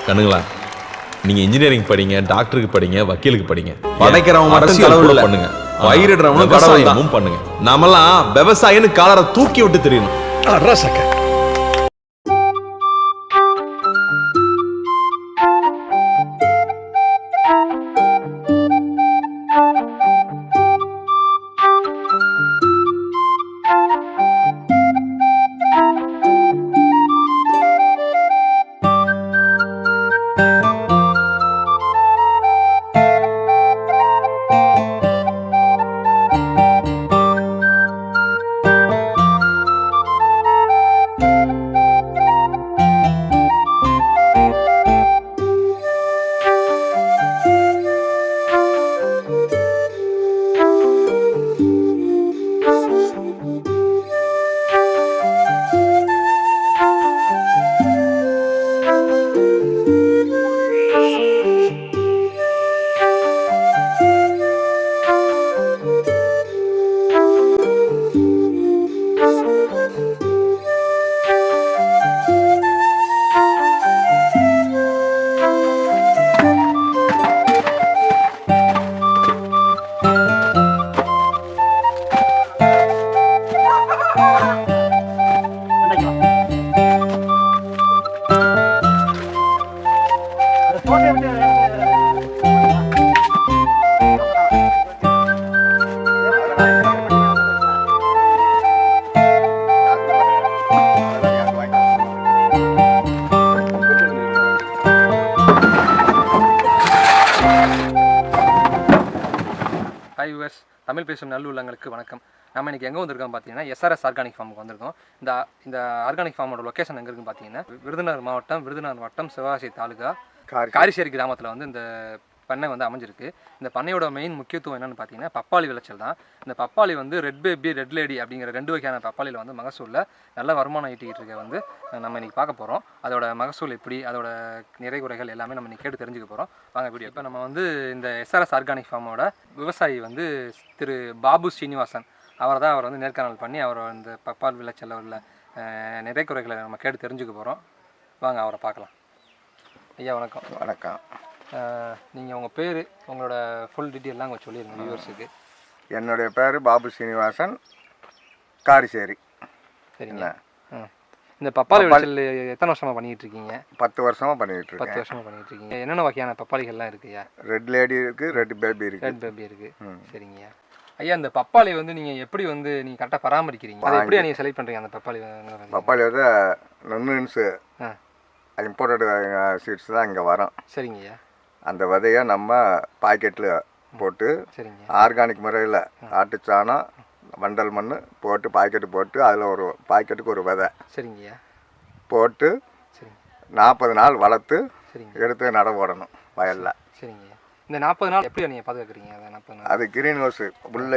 கண்ணுங்களா, நீங்க இன்ஜினியரிங் படிங்க, டாக்டருக்கு படிங்க, வக்கீலுக்கு படிங்க. படைக்கிறவங்க மட்டும் செலவு பண்ணுங்க, பயிரிடுறவனும் விவசாயமும் பண்ணுங்க. நாமெல்லாம் விவசாயின்னு காலரை தூக்கி விட்டு தெரியணும். ஹாய் யூஎஸ், தமிழ் பேசும் நல்லுள்ளங்களுக்கு வணக்கம். நம்ம இன்றைக்கி எங்கே வந்திருக்கோம் பார்த்தீங்கன்னா எஸ்ஆர்எஸ் ஆர்கானிக் ஃபார்முக்கு வந்திருக்கோம். இந்த ஆர்கானிக் ஃபார்மோட லொக்கேஷன் எங்கே இருக்குன்னு பார்த்தீங்கன்னா விருதுநகர் மாவட்டம், விருதுநகர் வட்டம், சிவகாசி தாலுகா, காரிசேரி கிராமத்தில் வந்து இந்த பண்ணை வந்து அமைஞ்சிருக்கு. இந்த பண்ணையோட மெயின் முக்கியத்துவம் என்னென்னு பார்த்தீங்கன்னா பப்பாளி விளைச்சல் தான். இந்த பப்பாளி வந்து ரெட் பேபி, ரெட் லேடி அப்படிங்கிற 2 வகையான பப்பாளியில் வந்து மகசூலில் நல்ல வருமானம் ஈட்டிக்கிட்டு இருக்க வந்து நம்ம இன்றைக்கி பார்க்க போகிறோம். அதோட மகசூல் எப்படி, அதோட நிறை குறைகள் எல்லாமே நம்ம இன்றைக்கி கேட்டு தெரிஞ்சுக்க போகிறோம். வாங்க வீடியோ. இப்போ நம்ம வந்து இந்த எஸ்ஆர்எஸ் ஆர்கானிக் ஃபார்மோட விவசாயி வந்து திரு பாபு ஸ்ரீனிவாசன், அவர் வந்து நேர்காணல் பண்ணி அவர் இந்த பப்பாளி விளைச்சலில் உள்ள நிறை குறைகளை நம்ம கேட்டு தெரிஞ்சுக்க போகிறோம். வாங்க அவரை பார்க்கலாம். ஐயா வணக்கம். வணக்கம். நீங்கள் உங்கள் பேர், உங்களோட ஃபுல் டீட்டெயிலாம் கொஞ்சம் சொல்லிடுங்க வியூவர்ஸுக்கு. என்னுடைய பேர் பாபு ஸ்ரீனிவாசன், காரிசேரி. சரிங்களா? இந்த பப்பாளி விளைச்சல் எத்தனை வருஷமாக பண்ணிகிட்டு இருக்கீங்க? 10 வருஷமாக பண்ணிகிட்டு இருக்கேன். 10 வருஷமாக பண்ணிகிட்டு இருக்கீங்க. என்னென்ன வகையான பப்பாளிகள்லாம் இருக்குய்யா? ரெட் லேடி இருக்குது, ரெட் பேபி இருக்குது. ரெட் பேபி இருக்குது. சரிங்கய்யா. ஐயா, இந்த பப்பாளி வந்து நீங்கள் எப்படி வந்து நீங்கள் கரெக்டாக பராமரிக்கிறீங்க? அதை எப்படி நீங்கள் செலக்ட் பண்ணுறீங்க? அந்த பப்பாளி வந்து நுண்ணுன்ஸு இம்போர்ட்டட் சீட்ஸ் தான் இங்கே வரும். சரிங்கய்யா. அந்த விதையை நம்ம பாக்கெட்டில் போட்டு, சரிங்க, ஆர்கானிக் முறையில் ஆட்டுச்சாணம், வண்டல் மண் போட்டு பாக்கெட்டு போட்டு அதில் ஒரு பாக்கெட்டுக்கு ஒரு விதை, சரிங்கய்யா, போட்டு 40 நாள் வளர்த்து எடுத்து நட போடணும் வயலில். சரிங்கய்யா. இந்த 40 நாள் எப்படி நீங்கள் பாதுகாக்கிறீங்க? அதை 40 நாள் அது கிரீன் ஹவுஸ் உள்ள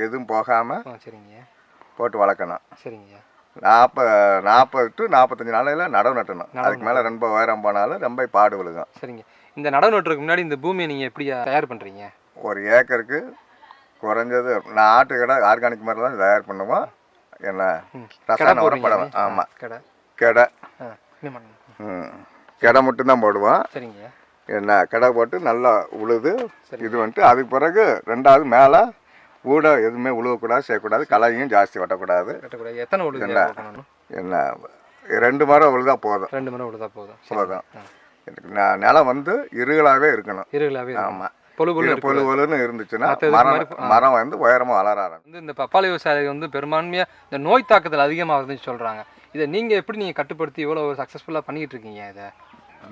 எதுவும் போகாமல், சரிங்கய்யா, போட்டு வளர்க்கணும். சரிங்கய்யா. 40 to 45 நாளையில் நடவு நட்டணும். அதுக்கு மேலே ரொம்ப உயரம் போனாலும் ரொம்ப பாடு விழுகும். சரிங்க. இந்த நடவு நட்டுறதுக்கு முன்னாடி இந்த பூமியை நீங்கள் எப்படி தயார் பண்ணுறீங்க? ஒரு ஏக்கருக்கு குறைஞ்சது நான் ஆட்டு கடை ஆர்கானிக் மாதிரி தான் தயார் பண்ணுவோம். என்ன ரசாயன உரப்படம்? ஆமாம், கெடை கெடை மட்டும்தான் போடுவோம். சரிங்க. என்ன கெடை போட்டு நல்லா உழுது இது வந்துட்டு அதுக்கு பிறகு 2வது மேலே ஊட எதுவுமே உழுவக்கூடாது, செய்யக்கூடாது, களையும் ஜாஸ்தி வெட்டக்கூடாது. எத்தனை உழுது என்ன 2 மரம் உழுதா போதும். 2 மரம் உழுதா போதும். நிலம் வந்து இருகலாகவே இருக்கணும். இருகலாகவே. ஆமாம். பொழுன்னு இருந்துச்சுன்னா மரம் வந்து உயரமாக வளர ஆரம்பிக்கும். இந்த பப்பாளி விவசாயிகள் வந்து பெரும்பான்மையாக இந்த நோய் தாக்குதல் அதிகமாகுதுன்னு சொல்கிறாங்க. இதை நீங்கள் எப்படி நீங்கள் கட்டுப்படுத்தி இவ்வளோ சக்ஸஸ்ஃபுல்லாக பண்ணிக்கிட்டு இருக்கீங்க? இதை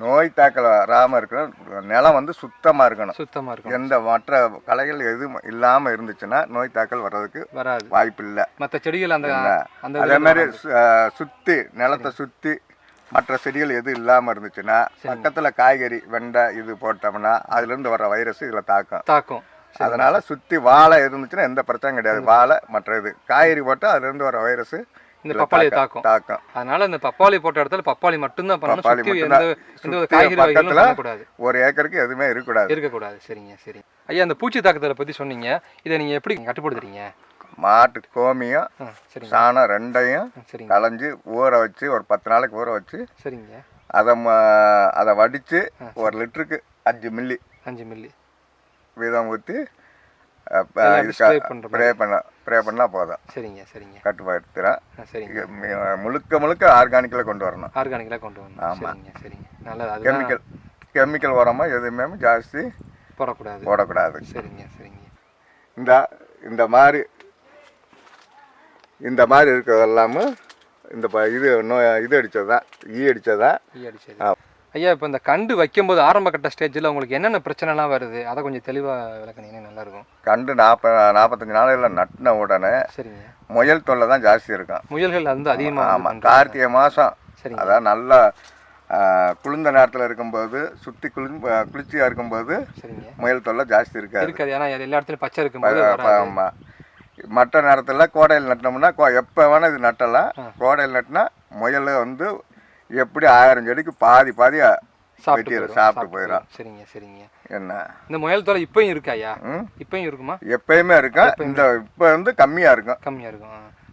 நோய் தாக்கல் வராமல் இருக்கணும். நிலம் வந்து சுத்தமாக இருக்கணும். சுத்தமாக இருக்கணும். எந்த மற்ற களைகள் எதுவும் இல்லாமல் இருந்துச்சுன்னா நோய் தாக்கல் வர்றதுக்கு வாய்ப்பு இல்லை. மற்ற செடிகள் அதே மாதிரி சுற்றி நிலத்தை சுற்றி மற்ற செடிகள் எதுவும் இல்லாமல் இருந்துச்சுன்னா பக்கத்தில் காய்கறி, வெண்டை இது போட்டோம்னா அதுலேருந்து வர்ற வைரஸ் இதில் தாக்கும். அதனால சுற்றி வாழை இருந்துச்சுன்னா எந்த பிரச்சனையும் கிடையாது. வாழை மற்ற இது காய்கறி போட்டால் அதுலேருந்து வர வைரஸ் இந்த பப்பாளியை தாக்கும். அதனால இந்த பப்பாளி போட்ட இடத்துல பப்பாளி மட்டும்தான் பண்ணணும். ஒரு ஏக்கருக்கு எதுவுமே இருக்கக்கூடாது. சரிங்க. சரி ஐயா, அந்த பூச்சி தாக்குதலை பற்றி சொன்னீங்க. இதை நீங்கள் எப்படி கட்டுப்படுத்துறீங்க? மாட்டு கோமியம், சாணம் 2யும் களைஞ்சி ஊற வச்சு ஒரு 10 நாளைக்கு ஊற வச்சு, சரிங்க, அதை வடித்து 1 லிட்டருக்கு 5 மில்லி 5 மில்லி வீதம் ஊற்றி ஸ்ப்ரே பண்ணால் போதும். சரிங்க சரிங்க. கட்டுப்படுத்துகிறேன். சரிங்க. முழுக்க ஆர்கானிக்கில் கொண்டு வரணும். ஆர்கானிக்கில் கொண்டு வரணும். ஆமாம் சரிங்க. நல்லது. கெமிக்கல் உரமாக எதுவுமே ஜாஸ்தி போடக்கூடாது. சரிங்க சரிங்க. இந்த மாதிரி இருக்கிறது எல்லாமே இந்த இது அடித்ததா அடித்ததா. ஐயா, இப்போ இந்த கண்டு வைக்கும்போது ஆரம்ப கட்ட ஸ்டேஜில் உங்களுக்கு என்னென்ன பிரச்சனைலாம் வருது, அதை கொஞ்சம் தெளிவாக விளக்குனீங்கன்னா நல்லாயிருக்கும். கண்டு 45 நாளையில் நட்டின உடனே சரிங்க முயல் தொல்லை தான் ஜாஸ்தி இருக்கும். முயல்கள் வந்து அதிகமாக. ஆமாம், கார்த்திகை மாதம் சரிங்க. அதான் நல்லா குளிர்ந்த நேரத்தில் இருக்கும்போது சுற்றி குளிர்ச்சியாக இருக்கும்போது சரிங்க முயல் தொல்லை ஜாஸ்தி இருக்காது. ஏன்னா எல்லா இடத்துலையும் பச்சை இருக்கும்போது. ஆமாம், மற்ற நேரத்தில் கோடையில் நட்டினோம்னா எப்போ வேணால் இது நட்டலாம். கோடையில் நட்டினா முயல் வந்து எப்படி 1000 செடிக்கு பாதி சாப்பிட்டு போயிடும். சரிங்க சரிங்க. என்ன இந்த முயல் தொலை இப்பயும் இருக்கா ஐயா? இப்பயும் இருக்குமா? எப்பயுமே இருக்கும். இப்போ வந்து கம்மியாக இருக்கும்.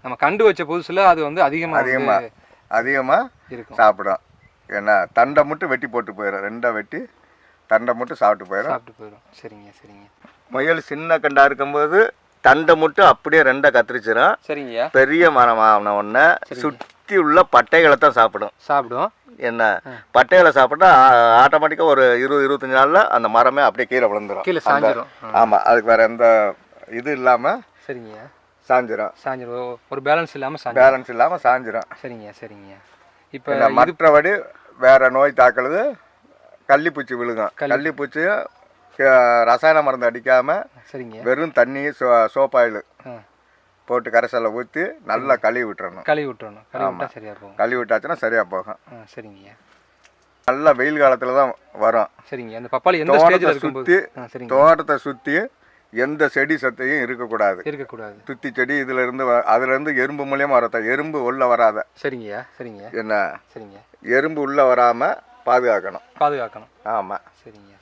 நம்ம கண்டு வச்ச புதுசுல அது வந்து அதிகமாக இருக்கும் சாப்பிடும். ஏன்னா தண்டை மட்டும் வெட்டி போட்டு போயிடும். 2 வெட்டி தண்டை மட்டும் சாப்பிட்டு போயிடும். சரிங்க சரிங்க. முயல் சின்ன கண்டா இருக்கும்போது தண்டை மட்டும் அப்படியே 2 கத்திரிச்சிடும். சரிங்க. பெரிய மரம் ஆன உடனே சுற்றி உள்ள பட்டைகளை தான் சாப்பிடும். என்ன பட்டைகளை சாப்பிட்டா ஆட்டோமேட்டிக்காக ஒரு 20-25 நாளில் அந்த மரமே அப்படியே கீழே விழுந்துடும். ஆமாம், அதுக்கு வேற எந்த இது இல்லாமல் சரிங்க சாஞ்சிரும். ஒரு பேலன்ஸ் இல்லாமல் சாஞ்சிரும். சரிங்க. இப்போ மற்றபடி வேற நோய் தாக்குறது கள்ளிப்பூச்சி விழுகும். கள்ளிப்பூச்சியும் ரசாயன மருந்து அடிக்காமல் வெறும் தண்ணி சோப்பாயில் போட்டு கரைசலை ஊற்றி நல்லா கழுவி விட்டுறணும். கழுவி விட்டாச்சுன்னா சரியாக போகும். சரிங்க. நல்லா வெயில் காலத்தில் தான் வரும். சரிங்க. அந்த பப்பாளி எந்த ஸ்டேஜில் இருக்கும்போது தோட்டத்தை சுற்றி எந்த செடி சத்தையும் இருக்கக்கூடாது. துத்தி செடி அதுலேருந்து எறும்பு மூலியமாக வரத, எறும்பு உள்ள வராத. சரிங்க. என்ன எறும்பு உள்ள வராமல் பாதுகாக்கணும். ஆமாம். சரிங்க.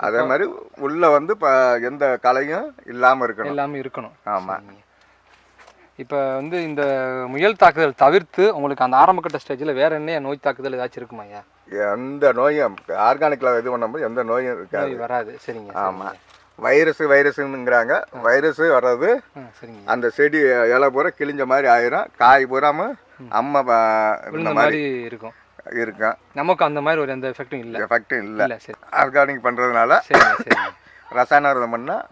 அதே மாதிரி உள்ள வந்து எந்த களையும் இல்லாமல் இருக்கணும். ஆமாம். இப்போ வந்து இந்த முயல் தாக்குதல் தவிர்த்து உங்களுக்கு அந்த ஆரம்பக்கட்ட ஸ்டேஜில் வேற என்ன நோய் தாக்குதல் ஏதாச்சும் இருக்குமா ஐயா? எந்த நோயும் ஆர்கானிக்கில் இது பண்ணும்போது எந்த நோயும் வராது. சரிங்க. ஆமாம். வைரஸுங்கிறாங்க. வைரஸ் வர்றது அந்த செடி இலை பூரா கிழிஞ்ச மாதிரி ஆயிரும். காய் பூராம இந்த மாதிரி இருக்கும். நமக்கு அந்த மாதிரி ஒரு எந்த எஃபெக்டும் இல்லை. ஆர்கானிக் பண்ணுறதுனால ரசாயன உரம் பண்ணால்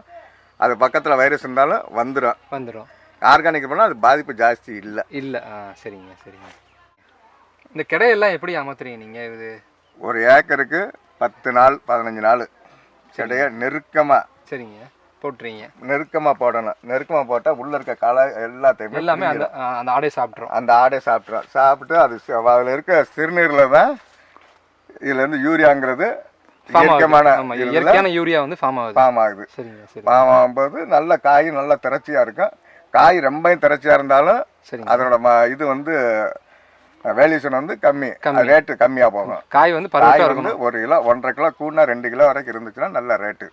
அது பக்கத்தில் வைரஸ் இருந்தாலும் வந்துடும். ஆர்கானிக் பண்ணால் அது பாதிப்பு ஜாஸ்தி இல்லை. சரிங்க. இந்த கிடையெல்லாம் எப்படி அமர்த்துறீங்க நீங்கள்? இது ஒரு ஏக்கருக்கு 10 நாள் 15 நாள் கிடையை நெருக்கமாக போட்டுறீங்க. நெருக்கமாக போடணும். நெருக்கமாக போட்டால் உள்ளே இருக்க களை எல்லாமே அந்த ஆடை சாப்பிட்றோம். சாப்பிட்டு அது அதில் இருக்க சிறுநீரில் தான் இதுலேருந்து யூரியாங்கிறது இயற்கையான யூரியா வந்து ஃபார்ம் ஆகுது. ஃபார்ம் ஆகும்போது நல்ல காய் நல்லா திரட்சியாக இருக்கும். காய் ரொம்பவும் திரட்சியாக இருந்தாலும் அதனோட இது வந்து வேல்யூஷன் வந்து ரேட்டு கம்மியாக போகும். காய் வந்து 1 கிலோ 1.5 கிலோ கூடனா 2 கிலோ வரைக்கும் இருந்துச்சுன்னா நல்ல ரேட்டு.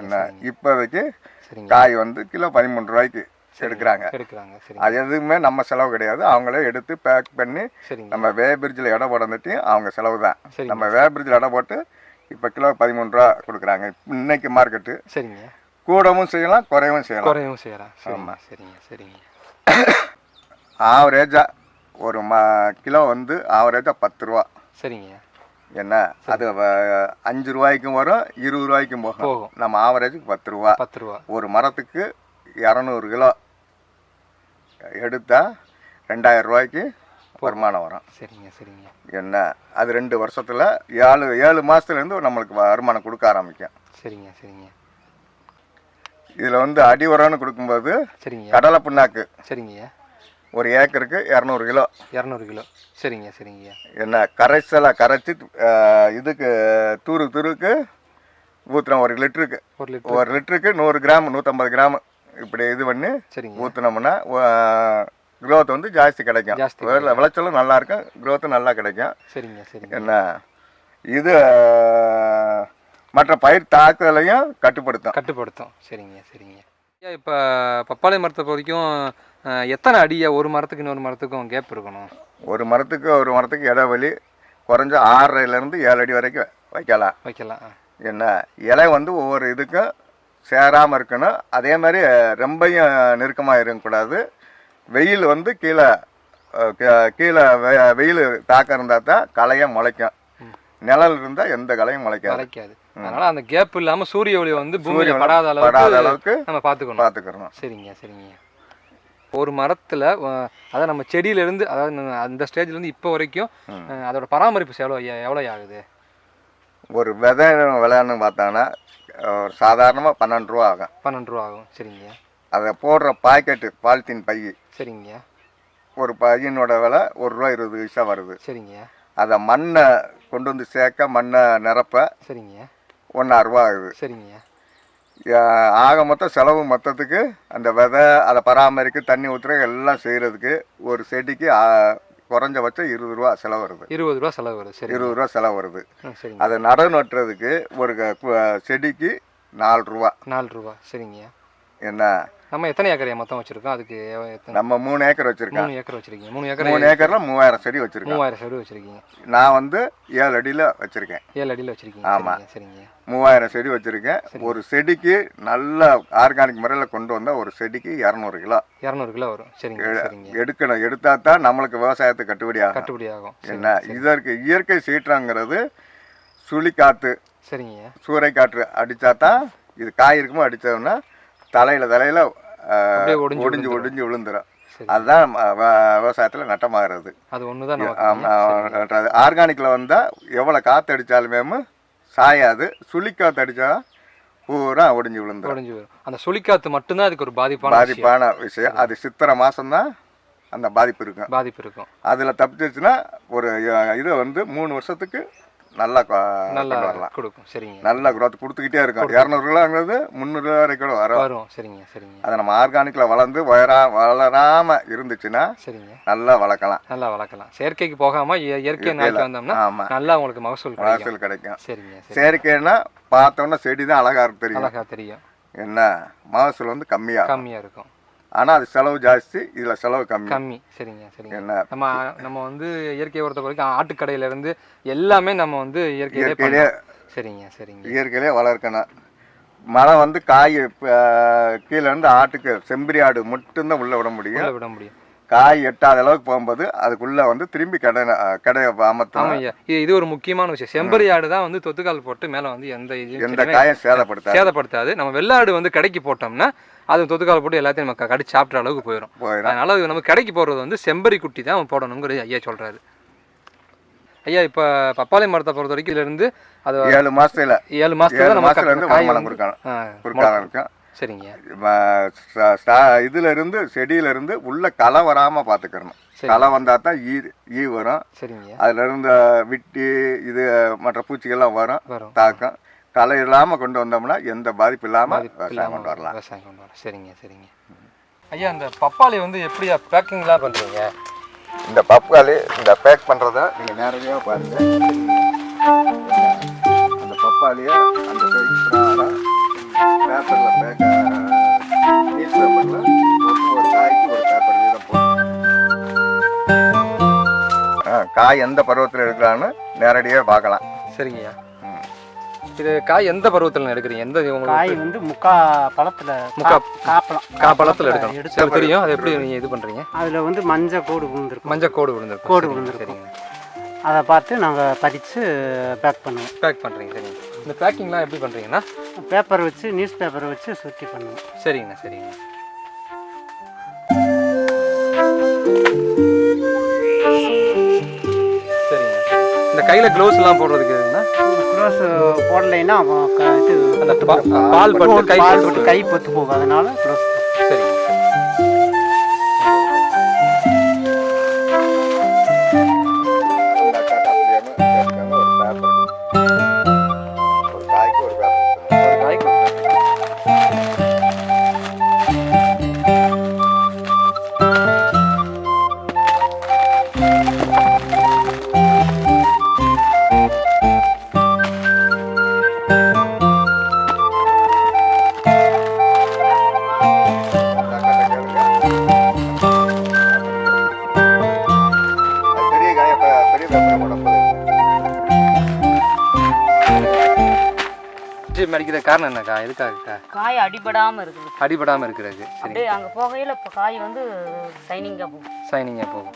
என்ன இப்போதைக்கு காய் வந்து கிலோ 13 ரூபாய்க்கு எடுக்கிறாங்க. அது எதுவுமே நம்ம செலவு கிடையாது. அவங்களே எடுத்து பேக் பண்ணி நம்ம வேபிரிட்ஜில் இடம் போடந்துட்டு அவங்க செலவு தான். நம்ம வேபிரிட்ஜில் இடம் போட்டு இப்போ கிலோ 13 ரூபா கொடுக்குறாங்க இன்னைக்கு மார்க்கெட்டு. கூடவும் செய்யலாம், குறையவும் செய்யலாம். ஆமாம். ஆவரேஜாக ஒரு கிலோ வந்து ஆவரேஜாக 10 ரூபா. என்ன அது 5 ரூபாய்க்கும் வரும், 20 ரூபாய்க்கும் போகும். நம்ம ஆவரேஜுக்கு 10 ரூபா. ஒரு மரத்துக்கு 200 கிலோ எடுத்தால் 2000 ரூபாய்க்கு வருமானம் வரும். என்ன அது 2 வருஷத்தில் 7 மாதத்துலேருந்து நம்மளுக்கு வருமானம் கொடுக்க ஆரம்பிக்கும். இதில் வந்து அடி உரம்னு கொடுக்கும்போது கடலை புண்ணாக்கு ஒரு ஏக்கருக்கு 200 கிலோ. என்ன கரைசலை கரைச்சி இதுக்கு தூருக்கு ஊற்றுறோம். 1 லிட்டருக்கு 100 கிராம் 150 கிராம் இப்படி இது பண்ணி ஊற்றுனோம்னா க்ரோத் வந்து ஜாஸ்தி கிடைக்கும். விளைச்சலும் நல்லா இருக்கும், க்ரோத்தும் நல்லா கிடைக்கும். என்ன இது மற்ற பயிர் தாக்குதலையும் கட்டுப்படுத்தும். இப்போ பப்பாளி மரத்தை பொறுத்த வரைக்கும் எத்தனை அடியா ஒரு மரத்துக்கு இன்னொரு மரத்துக்கும் கேப் இருக்கணும்? ஒரு மரத்துக்கு இடைவெளி குறைஞ்ச 6.5லேருந்து 7 அடி வரைக்கும் வைக்கலாம். என்ன இலை வந்து ஒவ்வொரு இதுக்கும் சேராமல் இருக்கணும். அதே மாதிரி ரொம்பையும் நெருக்கமாக இருக்கக்கூடாது. வெயில் வந்து கீழே வெயில் தாக்கம் இருந்தால் தான் களையம் முளைக்கும். நிழல் இருந்தால் எந்த களையும் முளைக்காது. அதனால அந்த கேப் இல்லாமல் சூரிய ஒளி வந்து பூமியில படாத அளவுக்கு நம்ம பார்த்துக்கணும். சரிங்க. ஒரு மரத்தில் அதாவது நம்ம செடியிலேருந்து, அதாவது அந்த ஸ்டேஜ்லேருந்து இப்போ வரைக்கும் அதோட பராமரிப்பு எவ்வளோ ஆகுது? ஒரு விளையாடணும்னு பார்த்தாங்கன்னா ஒரு சாதாரணமாக 12 ரூபா ஆகும். 12 ரூபா ஆகும். சரிங்க. அதை போடுற பாக்கெட்டு பாலித்தீன் பை. சரிங்க. ஒரு பையனோட விலை ₹1.20 வருது. சரிங்க. அதை மண்ணை கொண்டு வந்து சேர்க்க, மண்ணை நிரப்ப சரிங்க ₹1.5 ஆகுது. சரிங்க. ஆக மொத்தம் செலவு மொத்தத்துக்கு அந்த விதை, அதை பராமரிக்க, தண்ணி ஊற்றுற எல்லாம் செய்கிறதுக்கு ஒரு செடிக்கு குறைஞ்சபட்சம் ₹20 செலவு வருது. ₹20 செலவு வருது. சரி, ₹20 செலவு வருது. சரி. அதை நட்டுறதுக்கு ஒரு செடிக்கு ₹4. சரிங்க. என்ன நம்ம எத்தனை ஏக்கர் மொத்தம் வச்சிருக்கோம்? அதுக்கு நம்ம 3 ஏக்கர் வச்சிருக்கோம். 3 ஏக்கர் வச்சிருக்கீங்க. 3 ஏக்கர்ல 3000 செடி வச்சிருக்கேன். 3000 செடி வச்சிருக்கீங்க. நான் வந்து 7 அடியில் வச்சிருக்கேன். 7 அடியில் வச்சிருக்கீங்க. ஆமாம். சரிங்க. 3000 செடி வச்சிருக்கேன். ஒரு செடிக்கு நல்ல ஆர்கானிக் முறையில் கொண்டு வந்தால் ஒரு செடிக்கு 200 கிலோ. 200 கிலோ வரும். சரிங்க. எடுக்கணும். எடுத்தா தான் நம்மளுக்கு விவசாயத்துக்கு கட்டுப்படி ஆகும். என்ன இதற்கு இயற்கை சீற்றங்கிறது சுழிக்காற்று, சரிங்க, சூறைக்காற்று அடித்தா தான் இது காய் இருக்குமோ அடித்தோம்னா தலையில் ஒடிஞ்சு விழுந்துடும். அதுதான் விவசாயத்தில் நட்டமாகிறது. அது ஒண்ணுதான். ஆர்கானிக்கில் வந்தால் எவ்வளோ காற்று அடித்தாலுமே சாயாது. சுழிக்காற்று அடித்தா பூரா ஒடிஞ்சு விழுந்துடும். அந்த சுழிக்காற்று மட்டும்தான் அதுக்கு ஒரு பாதிப்பான விஷயம். அது சித்திரை மாதம்தான் அந்த பாதிப்பு இருக்கும். அதில் தப்பிச்சிருச்சுன்னா ஒரு இது வந்து 3 வருஷத்துக்கு நல்லா வரலாம். கொடுக்கும். சரிங்க. நல்ல growth கொடுத்துக்கிட்டே இருக்கும். 200 கிலோங்கிறது 300 வரைக்கும் கூட வரும். சரிங்க. அதை நம்ம ஆர்கானிக்ல வளர்ந்து வளராம இருந்துச்சுன்னா சரிங்க நல்லா வளர்க்கலாம். செயற்கைக்கு போகாம இயற்கை நாய்க்கு வந்தோம்னா நல்லா உங்களுக்கு மகசூல் கிடைக்கும். சரிங்க. செயற்கைன்னா பார்த்தோம்னா செடி தான் அழகா தெரியும். என்ன மகசூல் வந்து கம்மியா இருக்கும். ஆனால் அது செலவு ஜாஸ்தி, இதில் செலவு கம்மி. சரிங்க. என்ன நம்ம வந்து இயற்கையை பொறுத்த வரைக்கும் ஆட்டுக்கடையிலேருந்து எல்லாமே நம்ம வந்து இயற்கையிலே இயற்கையிலே வளர்க்கணும். மழை வந்து காய் கீழேருந்து ஆட்டுக்கு செம்பரி ஆடு மட்டும்தான் உள்ளே விட முடியும். காய் எட்டாத அளவுக்கு போகும்போது அதுக்குள்ளே வந்து திரும்பி கடை அமர்த்தணும். இது ஒரு முக்கியமான விஷயம். செம்பரி ஆடு தான் வந்து தொத்துக்கால் போட்டு மேலே வந்து எந்த காயும் சேதப்படுத்தாது. நம்ம வெள்ளாடு வந்து கடைக்கு போட்டோம்னா அது தொத்துக்கால் போட்டு எல்லாத்தையும் நம்ம கடிச்சு சாப்பிட்ற அளவுக்கு போயிடும். அதனால நம்ம கடைக்கு போடுறது வந்து செம்பரி குட்டி தான் போடணுங்கிறது ஐயா சொல்றாரு. ஐயா இப்போ பப்பாளி மரத்தை பொறுத்த வரைக்கும் இதுலேருந்து அது 7 மாசத்துல நம்ம சரிங்க. இதுல இருந்து செடியில இருந்து உள்ள களை வராம பாத்துக்கணும். களை வந்தா தான் ஈ வரும். சரிங்க. அதுல இருந்து விட்டி இது மற்ற பூச்சிகள்லாம் வரும் தாக்கம். களை இல்லாம கொண்டு வந்தோம்னா எந்த பாதிப்பு இல்லாம விவசாயம் கொண்டு வரலாம். சரிங்க. ஐயா இந்த பப்பாளி வந்து எப்படியா பேக்கிங்லாம் பண்றீங்க? இந்த பப்பாளி இந்த பேக் பண்றத நீங்க நேரடியா பாருங்க. அந்த பப்பாளியை அந்த பேப்பர்ல நியூஸ் பேப்பர்ல ஒரு காய்க்கு ஒரு பேப்பர் வீதம் போட்டு காய் எந்த பருவத்தில் எடுக்கலான்னு நேரடியாக பார்க்கலாம். சரிங்கய்யா. இது காய் எந்த பருவத்தில் எடுக்கிறீங்க? எந்த காய் வந்து முக்கா பழத்தில் எடுக்கணும். சரி, தெரியும். அது எப்படி நீங்கள் இது பண்ணுறீங்க? அதில் வந்து மஞ்சள் கோடு விழுந்துருக்கும். சரிங்க. அதை பார்த்து நாங்கள் பறித்து பேக் பண்ணுறீங்க. சரிங்க. இந்த பேக்கிங்லாம் எப்படி பண்ணுறீங்கன்னா பேப்பர் வச்சு நியூஸ் பேப்பர் வச்சு சுற்றி பண்ணுவோம். சரிங்க. இந்த கையில் க்ளவுஸ்லாம் போடுறதுக்கு க்ளவுஸ் போடலைன்னா இது அந்த பால் பட்டு கை பொத்து போகும். அதனால க்ளவுஸ். சரிங்க. டைம் அடிக்கிற காரணம் என்னக்கா? எதுக்காகக்கா? காய் அடிபடாமல் இருக்குது. அடிபடாமல் இருக்கிறது. சரி. அப்படியே அங்கே போகையில் இப்போ காய் வந்து சைனிங்காக போகும். சைனிங்காக போகும்.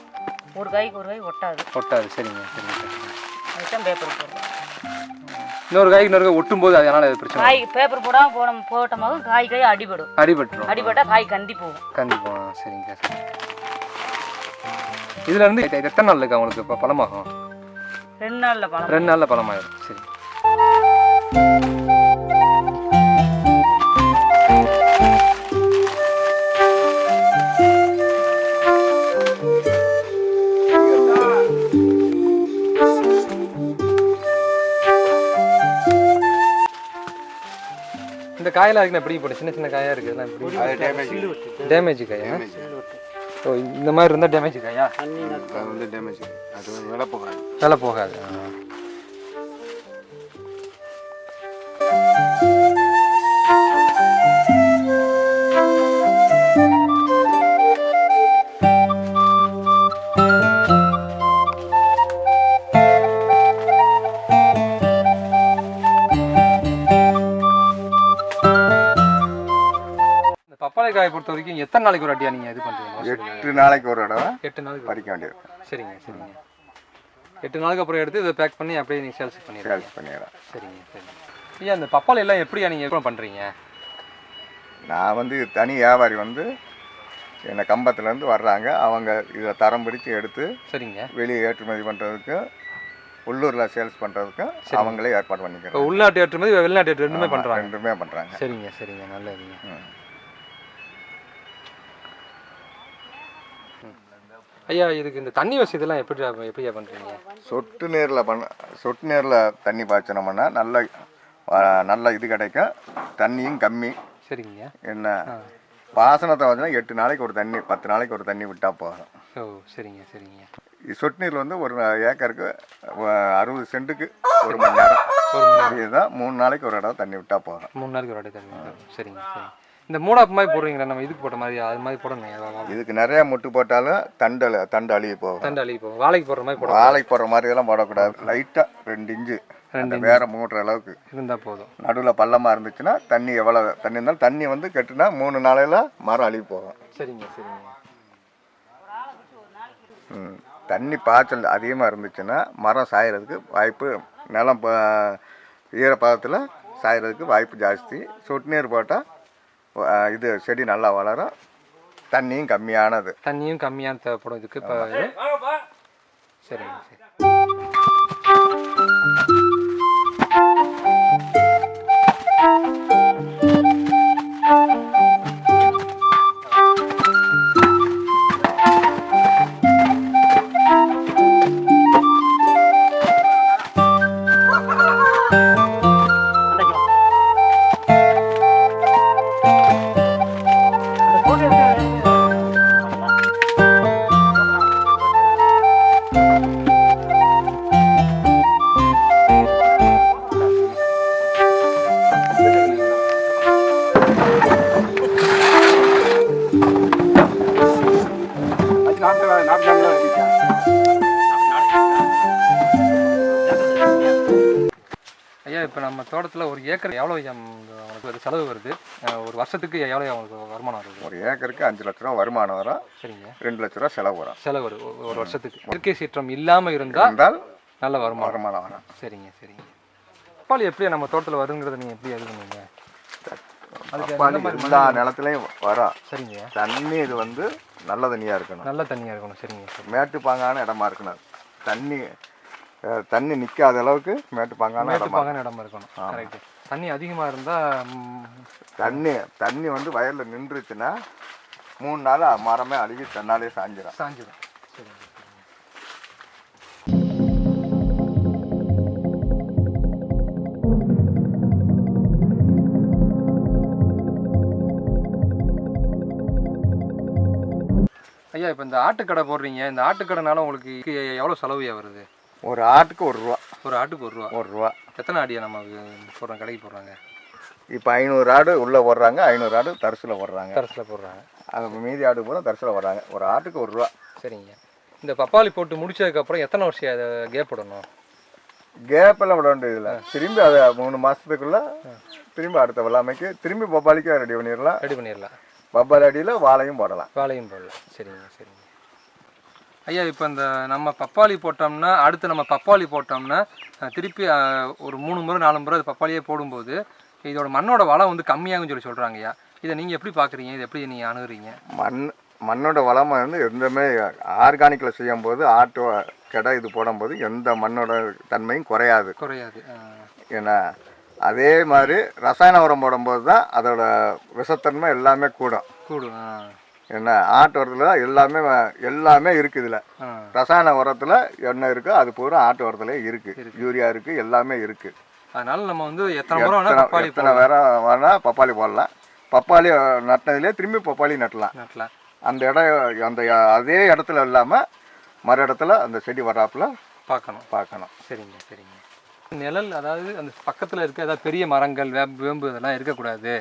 ஒரு காய்க்கு ஒரு காய் ஒட்டாது. ஒட்டாது. சரிங்க சரிங்க சரிங்க. அதுதான் பேப்பர் போடுறோம். இன்னொரு காய் ஒட்டும் போது அதனால பிரச்சனை. காய் பேப்பர் போடாமல் போட்டோமாக காய் அடிபடும். அடிபட்டுரும். அடிபட்டால் காய் கண்டி போகும். கண்டி போகும். சரிங்க சரி. இதுல இருந்து எத்தனை நாள் இருக்கு உங்களுக்கு இப்போ பழமாகும்? 2 நாளில் பழம். 2 நாளில் பழமாயிடும். சரி. இந்த காயெல்லாம் இருக்குண்ணா எப்படி போட்டு சின்ன சின்ன காயாக இருக்குது எல்லாம் எப்படி டேமேஜ் காயா? ஓ இந்த மாதிரி இருந்தால் டேமேஜ் காயா? வந்து டேமேஜ் அது விலை போகாது. விலை போகாது. பப்பாளி காயை பொறுத்த வரைக்கும் எத்தனை நாளைக்கு ஒரு அடியா நீங்கள் இது பண்ணுறீங்க? 8 நாளைக்கு ஒரு தடவை 8 நாளைக்கு பறிக்க வேண்டியது. சரிங்க சரிங்க. 8 நாளுக்கு அப்புறம் எடுத்து இதை பேக் பண்ணி அப்படியே நீங்கள் சேல்ஸ் பண்ணிடுறீங்க. சரிங்க சரிங்க. ஐயா இந்த பப்பாளி எல்லாம் எப்படியா நீங்கள் எப்படி பண்ணுறீங்க? நான் வந்து தனி வியாபாரி வந்து என்னை கம்பத்துலேருந்து வர்றாங்க. அவங்க இதை தரம் பிடிச்சி எடுத்து சரிங்க வெளியே ஏற்றுமதி பண்ணுறதுக்கு உள்ளூரில் சேல்ஸ் பண்ணுறதுக்கு அவங்களே ஏற்பாடு பண்ணிக்கிறேன். இப்போ உள்நாட்டு ஏற்றுமதி வெளிநாட்டு ஏற்று ரெண்டுமே பண்ணுறாங்க. ரெண்டுமே பண்ணுறாங்க. சரிங்க சரிங்க நல்லதுங்க. ஐயா இதுக்கு இந்த தண்ணி வசதியெல்லாம் எப்படியா பண்ணுறீங்க? சொட்டு நீரில் தண்ணி பாய்ச்சினோம்னா நல்ல இது கிடைக்கும். தண்ணியும் கம்மி. சரிங்க. என்ன பாசனத்தை வந்து 8 நாளைக்கு ஒரு தண்ணி 10 நாளைக்கு ஒரு தண்ணி விட்டால் போதும். ஓ சரிங்க சரிங்க. சொட்டு நீர் வந்து ஒரு ஏக்கருக்கு 60 சென்ட்டுக்கு 1 மணி நேரம். இதுதான் 3 நாளைக்கு ஒரு இடம் தண்ணி விட்டால் போதும். 3 நாளைக்கு ஒரு இடம் தண்ணி விட்டால். சரிங்க சரி. இந்த மூடாப்பு மாதிரி போடுறீங்களா? நம்ம இதுக்கு போட்ட மாதிரி அது மாதிரி போடணும். இதுக்கு நிறைய முட்டு போட்டாலும் தண்டு அழுகி போகும். தண்டு அழுகி போகும். வாழைக்கு போடுற மாதிரி போடும். வாழைக்கு போடுற மாதிரி இதெல்லாம் போடக்கூடாது. லைட்டாக 2 இன்ச்சு வேற மூட்டுற அளவுக்கு இருந்தால் போதும். நடுவில் பள்ளமாக இருந்துச்சுன்னா தண்ணி எவ்வளோ தண்ணி இருந்தாலும் தண்ணி வந்து கெட்டுனா 3 நாளையில் மரம் அழுகி போகும். சரிங்க சரிங்க. தண்ணி பாய்ச்சல் அதிகமாக இருந்துச்சுன்னா மரம் சாயறதுக்கு வாய்ப்பு, நிலம் ஈரப்பதத்தில் சாயறதுக்கு வாய்ப்பு ஜாஸ்தி. சொட்டு நீர் போட்டால் இது செடி நல்லா வளரும். தண்ணியும் கம்மியானது. தண்ணியும் கம்மியான தேவைப்படும் இதுக்கு. இப்போ சரிங்க சரி. ஐயா இப்போ நம்ம தோட்டத்தில் ஒரு ஏக்கர் எவ்வளோ அவங்களுக்கு ஒரு செலவு வருது? ஒரு வருஷத்துக்கு எவ்வளோ அவங்களுக்கு வருமானம் வருது? ஒரு ஏக்கருக்கு 5 லட்ச ரூபா வருமானம் வரும். சரிங்க. 2 லட்ச ரூபா செலவு வரும். செலவு வரும் ஒரு வருஷத்துக்கு. இயற்கை சீற்றம் இல்லாமல் இருந்தால் நல்ல வருமானம் வரும். சரிங்க சரிங்க. பப்பாளி எப்படி நம்ம தோட்டத்தில் வருங்கிறத நீங்கள் எப்படி இது பண்ணுவீங்க? எல்லா நிலத்துலையும் வரும். சரிங்க. தண்ணி இது வந்து நல்ல தண்ணியாக இருக்கணும். நல்ல தண்ணியாக இருக்கணும். சரிங்க. மேட்டு பாங்கான இடமா இருக்கணும். தண்ணி நிற்காத அளவுக்கு மேட்டு பாங்கான இடமா இருக்கணும். கரெக்ட். தண்ணி அதிகமாக இருந்தால் தண்ணி வந்து வயலில் நின்றுச்சுன்னா 3 நாள் மரமே அழுகி தன்னாலே சாஞ்சிடும். சரிங்க. ஐயா இப்போ இந்த ஆட்டுக்கடை போடுறீங்க. இந்த ஆட்டுக்கடைனால உங்களுக்கு எவ்வளோ செலவு வருது? ஒரு ஆட்டுக்கு 1 ரூபா. ஒரு ஆட்டுக்கு 1 ரூபா. 1 ரூபா. எத்தனை ஆடியா நம்ம போடுறோம் கடைக்கு போடுறாங்க? இப்போ 500 ஆடு உள்ளே போடுறாங்க. 500 ஆடு தரிசில் போடுறாங்க. தரிசில் போடுறாங்க. அது மீதி ஆடு பூரா தரிசில் போடுறாங்க. ஒரு ஆட்டுக்கு 1 ரூபா. சரிங்க. இந்த பப்பாளி போட்டு முடிச்சதுக்கப்புறம் எத்தனை வருஷம் அதை கேப் விடணும்? கேப்பெல்லாம் விட வேண்டியதில்லை. திரும்பி அதை 3 மாதத்துக்குள்ளே திரும்பி அடுத்த வெள்ளாமைக்கு திரும்பி பப்பாளிக்கு ரெடி பண்ணிடலாம். ரெடி பண்ணிடலாம். பப்பாளி அடியில் வாழையும் போடலாம். வாழையும் போடலாம். சரிங்க சரிங்க ஐயா. இப்போ இந்த நம்ம பப்பாளி போட்டோம்னா அடுத்து நம்ம பப்பாளி போட்டோம்னா திருப்பி ஒரு 3 முறை 4 முறை அது பப்பாளியே போடும்போது இதோட மண்ணோட வளம் வந்து கம்மியாகும்னு சொல்லி சொல்கிறாங்க ஐயா. இதை நீங்கள் எப்படி பார்க்குறீங்க? இது எப்படி நீங்கள் அணுகுறீங்க? மண்ணோட வளமை வந்து எந்தமே ஆர்கானிக்கில் செய்யும்போது ஆட்டு கடை இது போடும்போது எந்த மண்ணோட தன்மையும் குறையாது. ஏன்னா அதே மாதிரி ரசாயன உரம் போடும்போது தான் அதோட விஷத்தன்மை எல்லாமே கூடும். ஏன்னா ஆட்டு உரத்தில் தான் எல்லாமே இருக்குது. இதில் ரசாயன உரத்தில் என்ன இருக்கோ அது பூரா ஆட்டு உரத்துலேயே இருக்குது. யூரியா இருக்குது, எல்லாமே இருக்குது. அதனால நம்ம வந்து எத்தனை வேணால் பப்பாளி போடலாம். பப்பாளி நட்டினதுலேயே திரும்பி பப்பாளி நட்டலாம். அந்த இடம் அதே இடத்துல இல்லாமல் மறு இடத்துல அந்த செடி வராப்புல பார்க்கணும். சரிங்க சரிங்க. நிழல், அதாவது அந்த பக்கத்தில் இருக்க ஏதாவது பெரிய மரங்கள் வேம்பு இதெல்லாம் இருக்கக்கூடாது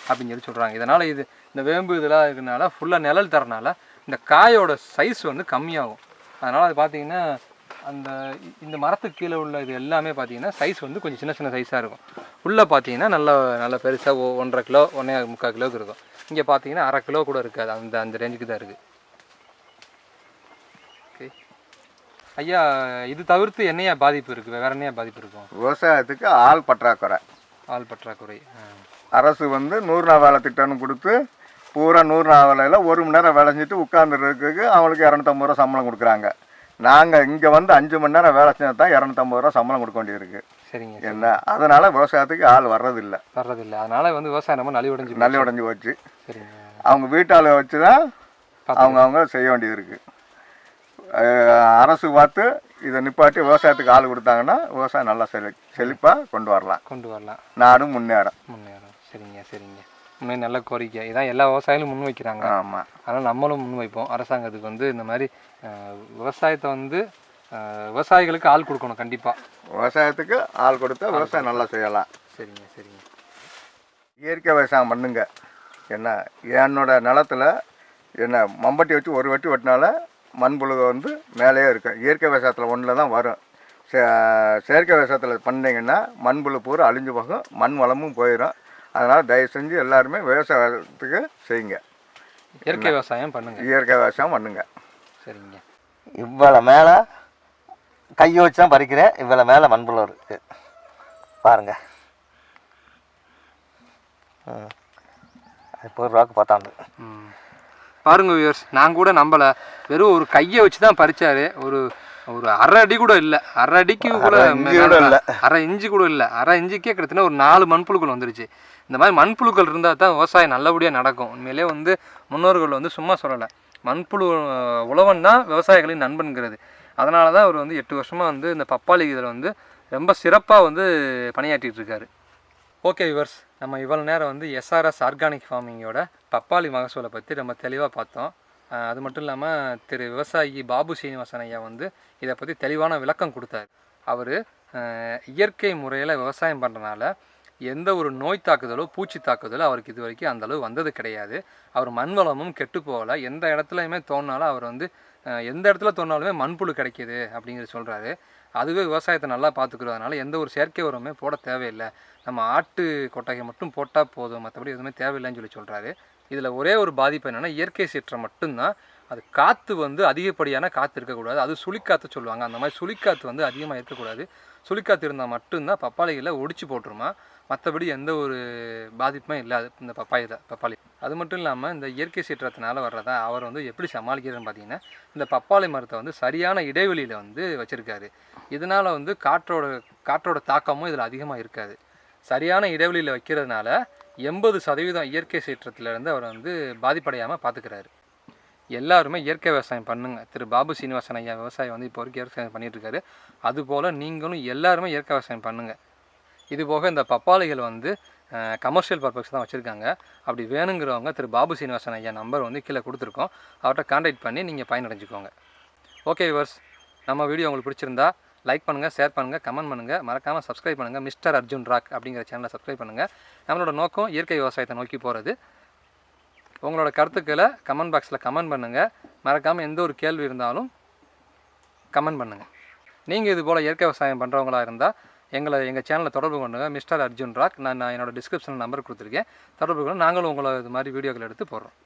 அப்படின்னு சொல்லி சொல்கிறாங்க. இதனால் இந்த வேம்பு இதெல்லாம் இருக்கிறதுனால ஃபுல்லாக நிழல் தரனால இந்த காயோட சைஸ் வந்து கம்மியாகும். அதனால் அது பார்த்திங்கன்னா இந்த மரத்துக்கு கீழே உள்ள இது எல்லாமே பார்த்திங்கன்னா சைஸ் வந்து கொஞ்சம் சின்ன சின்ன சைஸாக இருக்கும். உள்ளே பார்த்தீங்கன்னா நல்ல பெருசாக 1.5 கிலோ 1.25 கிலோவுக்கு இருக்கும். இங்கே பார்த்தீங்கன்னா 1/2 கிலோ கூட இருக்காது. அந்த ரேஞ்சுக்கு தான் இருக்குது. ஓகே ஐயா, இது தவிர்த்து என்னையா பாதிப்பு இருக்குது? வேறு என்னையா பாதிப்பு இருக்கும்? விவசாயத்துக்கு ஆள் பற்றாக்குறை. அரசு வந்து 100 நாள் வேலை திட்டம்னு கொடுத்து பூரா 100 நாள் வேலையில் 1 மணி நேரம் விளைஞ்சிட்டு உட்காந்துருக்கிறதுக்கு அவங்களுக்கு 250 ரூபா சம்பளம் கொடுக்குறாங்க. நாங்கள் இங்கே வந்து 5 மணி நேரம் வேலை செஞ்சால் தான் 250 ரூபா சம்பளம் கொடுக்க வேண்டியிருக்கு. சரிங்க. என்ன அதனால் விவசாயத்துக்கு ஆள் வர்றதில்லை. அதனால் வந்து விவசாயம் நம்ம நலிவடைஞ்சு போச்சு. சரிங்க. அவங்க வீட்டால் வச்சு தான் அவங்க செய்ய வேண்டியது இருக்குது. அரசு பார்த்து இதை நிப்பாட்டி விவசாயத்துக்கு ஆள் கொடுத்தாங்கன்னா விவசாயம் நல்லா செழிப்பாக கொண்டு வரலாம். நாடும் முன்னேறும். சரிங்க. உண்மையை நல்ல கோரிக்கை. இதான் எல்லா விவசாயிகளும் முன் வைக்கிறாங்க. ஆமாம். அதனால் நம்மளும் முன் வைப்போம். அரசாங்கத்துக்கு வந்து இந்த மாதிரி விவசாயத்தை வந்து விவசாயிகளுக்கு ஆள் கொடுக்கணும். கண்டிப்பாக விவசாயத்துக்கு ஆள் கொடுத்தா விவசாயம் நல்லா செய்யலாம். சரிங்க. இயற்கை விவசாயம் பண்ணுங்க. என்ன என்னோட நிலத்தில் என்ன மம்பட்டி வச்சு ஒரு வெட்டி வெட்டினால மண்புழுக வந்து மேலேயே இருக்கும். இயற்கை விவசாயத்தில் ஒன்றில் தான் வரும். செயற்கை விவசாயத்தில் பண்ணிங்கன்னா மண்புழு பூரா அழிஞ்சு போகும், மண் வளமும் போயிடும். அதனால் தயவு செஞ்சு எல்லாருமே விவசாயத்துக்கு செய்யுங்க. இயற்கை விவசாயம் பண்ணுங்க. சரிங்க. இவ்வளோ மேலே கையை வச்சு தான் பறிக்கிறேன். இவ்வளோ மேலே மண்புழு இருக்குது பாருங்க. இப்போ ரூபாய்க்கு 10 பாருங்க வியூவர்ஸ், நான் கூட நம்பலை. வெறும் ஒரு கையை வச்சு தான் பறிச்சாரு. ஒரு 1/2 அடி கூட இல்லை. 1/2 அடிக்கு கூட இல்லை. 1/2 இன்ச்சு கூட இல்லை. 1/2 இன்ச்சுக்கே கிட்டத்தட்ட ஒரு 4 மண்புழுக்கள் வந்துருச்சு. இந்த மாதிரி மண்புழுக்கள் இருந்தால் தான் விவசாயம் நல்லபடியாக நடக்கும். உண்மையிலே வந்து முன்னோர்கள் வந்து சும்மா சொல்லலை. மண்புழு உழவன் தான் விவசாயிகளின் நண்பன்கிறது. அதனால தான் அவர் வந்து 8 வருஷமாக வந்து இந்த பப்பாளி இதில் வந்து ரொம்ப சிறப்பாக வந்து பணியாற்றிட்டு இருக்காரு. ஓகே வியூவர்ஸ், நம்ம இவ்வளோ நேரம் வந்து எஸ்ஆர்எஸ் ஆர்கானிக் ஃபார்மிங்கோட பப்பாளி மகசூலை பற்றி ரொம்ப தெளிவாக பார்த்தோம். அது மட்டும் இல்லாமல் திரு விவசாயி பாபு சீனிவாசன் ஐயா வந்து இதை பற்றி தெளிவான விளக்கம் கொடுத்தாரு. அவர் இயற்கை முறையில் விவசாயம் பண்ணுறதுனால எந்த ஒரு நோய் தாக்குதலோ பூச்சி தாக்குதலோ அவருக்கு இது வரைக்கும் அந்தளவு வந்தது கிடையாது. அவர் மண் வளமும் கெட்டு போகலை. எந்த இடத்துலையுமே தோணினாலும் அவர் வந்து எந்த இடத்துல தோணாலுமே மண்புழு கிடைக்கிது அப்படிங்கிறது சொல்கிறாரு. அதுவே விவசாயத்தை நல்லா பார்த்துக்கிறதுனால எந்த ஒரு செயற்கை உரமே போட தேவையில்லை. நம்ம ஆட்டு கொட்டகை மட்டும் போட்டால் போதும், மற்றபடி எதுவுமே தேவையில்லைன்னு சொல்கிறாரு. இதில் ஒரே ஒரு பாதிப்பு என்னென்னா இயற்கை சீற்றம் மட்டும்தான். அது காற்று வந்து அதிகப்படியான காற்று இருக்கக்கூடாது. அது சுழிக்காற்று சொல்லுவாங்க. அந்த மாதிரி சுழிக்காற்று வந்து அதிகமாக இருக்கக்கூடாது. சுழிக்காற்று இருந்தால் மட்டும்தான் பப்பாளிகளை ஒடிச்சு போட்டுருமா. மற்றபடி எந்த ஒரு பாதிப்புமே இல்லாது இந்த பப்பாளி. அது மட்டும் இல்லாமல் இந்த இயற்கை சீற்றத்தினால வர்றதா அவர் வந்து எப்படி சமாளிக்கிறதுன்னு பார்த்தீங்கன்னா, இந்த பப்பாளி மரத்தை வந்து சரியான இடைவெளியில் வந்து வச்சுருக்காரு. இதனால் வந்து காற்றோட தாக்கமும் இதில் அதிகமாக இருக்காது. சரியான இடைவெளியில் வைக்கிறதுனால 80% இயற்கை சீற்றத்திலேருந்து அவர் வந்து பாதிப்படையாமல் பார்த்துக்கிறாரு. எல்லாருமே இயற்கை விவசாயம் பண்ணுங்கள். திரு பாபு சீனிவாசன் ஐயா விவசாயம் வந்து இப்போ வரைக்கும் விவசாயம் பண்ணிகிட்ருக்காரு. அதுபோல் நீங்களும் எல்லாருமே இயற்கை விவசாயம் பண்ணுங்கள். இதுபோக இந்த பப்பாளிகள் வந்து கமர்ஷியல் பர்பஸ் தான் வச்சுருக்காங்க. அப்படி வேணுங்கிறவங்க திரு பாபு சீனிவாசன் ஐயா நம்பர் வந்து கீழே கொடுத்துருக்கோம். அவர்கிட்ட கான்டாக்ட் பண்ணி நீங்கள் பயனடைஞ்சிக்கோங்க. ஓகே வியூவர்ஸ், நம்ம வீடியோ உங்களுக்கு பிடிச்சிருந்தா லைக் பண்ணுங்கள், ஷேர் பண்ணுங்கள், கமெண்ட் பண்ணுங்கள், மறக்காமல் சப்ஸ்கிரைப் பண்ணுங்கள். மிஸ்டர் அர்ஜுன் ராக் அப்படிங்கிற சேனலை சப்ஸ்கிரைப் பண்ணுங்கள். நம்மளோட நோக்கம் இயற்கை விவசாயத்தை நோக்கி போகிறது. உங்களோட கருத்துக்களை கமெண்ட் பாக்ஸில் கமெண்ட் பண்ணுங்கள். மறக்காமல் எந்த ஒரு கேள்வி இருந்தாலும் கமெண்ட் பண்ணுங்கள். நீங்கள் இது போல் இயற்கை விவசாயம் பண்ணுறவங்களா இருந்தால் எங்கள் சேனலில் தொடர்பு கொண்டுங்க மிஸ்டர் அர்ஜுன் ராக். நான் என்னோட டிஸ்கிரிப்ஷனில் நம்பர் கொடுத்துருக்கேன். தொடர்பு கொண்டு நாங்களும் உங்களை இது மாதிரி வீடியோக்கள் எடுத்து போடுறோம்.